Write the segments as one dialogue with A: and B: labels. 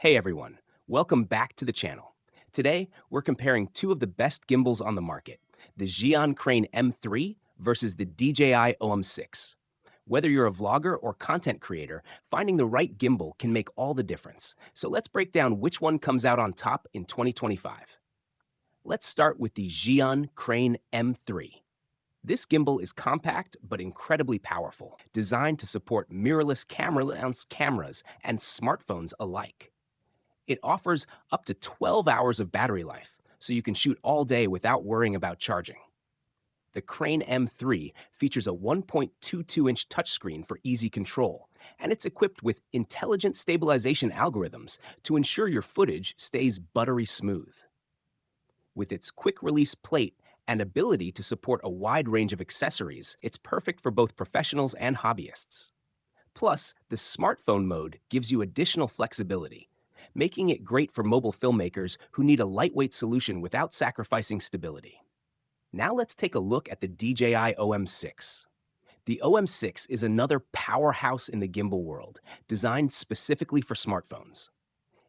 A: Hey everyone, welcome back to the channel. Today, we're comparing two of the best gimbals on the market, the Zhiyun Crane M3 versus the DJI OM6. Whether you're a vlogger or content creator, finding the right gimbal can make all the difference. So let's break down which one comes out on top in 2025. Let's start with the Zhiyun Crane M3. This gimbal is compact but incredibly powerful, designed to support mirrorless camera-lens cameras and smartphones alike. It offers up to 12 hours of battery life, so you can shoot all day without worrying about charging. The Crane M3 features a 1.22-inch touchscreen for easy control, and it's equipped with intelligent stabilization algorithms to ensure your footage stays buttery smooth. With its quick-release plate and ability to support a wide range of accessories, it's perfect for both professionals and hobbyists. Plus, the smartphone mode gives you additional flexibility, making it great for mobile filmmakers who need a lightweight solution without sacrificing stability. Now let's take a look at the DJI OM6. The OM6 is another powerhouse in the gimbal world, designed specifically for smartphones.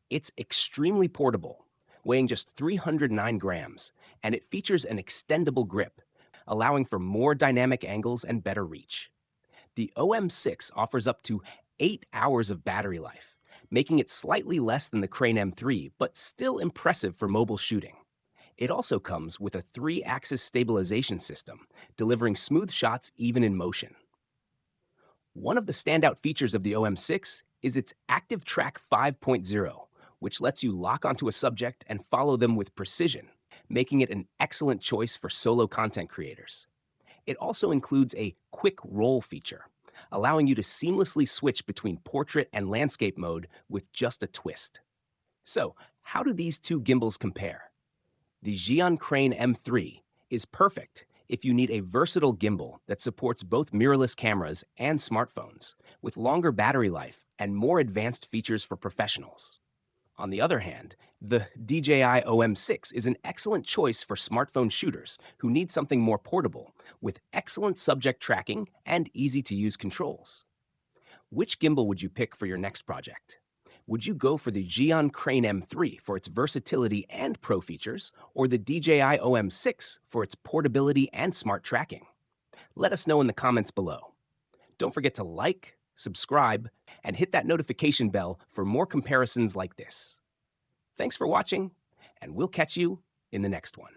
A: It's extremely portable, weighing just 309 grams, and it features an extendable grip, allowing for more dynamic angles and better reach. The OM6 offers up to 8 hours of battery life, making it slightly less than the Crane M3, but still impressive for mobile shooting. It also comes with a 3-axis stabilization system, delivering smooth shots even in motion. One of the standout features of the OM6 is its Active Track 5.0, which lets you lock onto a subject and follow them with precision, making it an excellent choice for solo content creators. It also includes a quick roll feature, allowing you to seamlessly switch between portrait and landscape mode with just a twist. So, how do these two gimbals compare? The Zhiyun Crane M3 is perfect if you need a versatile gimbal that supports both mirrorless cameras and smartphones, with longer battery life and more advanced features for professionals. On the other hand, the DJI OM6 is an excellent choice for smartphone shooters who need something more portable, with excellent subject tracking and easy-to-use controls. Which gimbal would you pick for your next project? Would you go for the Zhiyun Crane M3 for its versatility and pro features, or the DJI OM6 for its portability and smart tracking? Let us know in the comments below. Don't forget to like, subscribe, and hit that notification bell for more comparisons like this. Thanks for watching, and we'll catch you in the next one.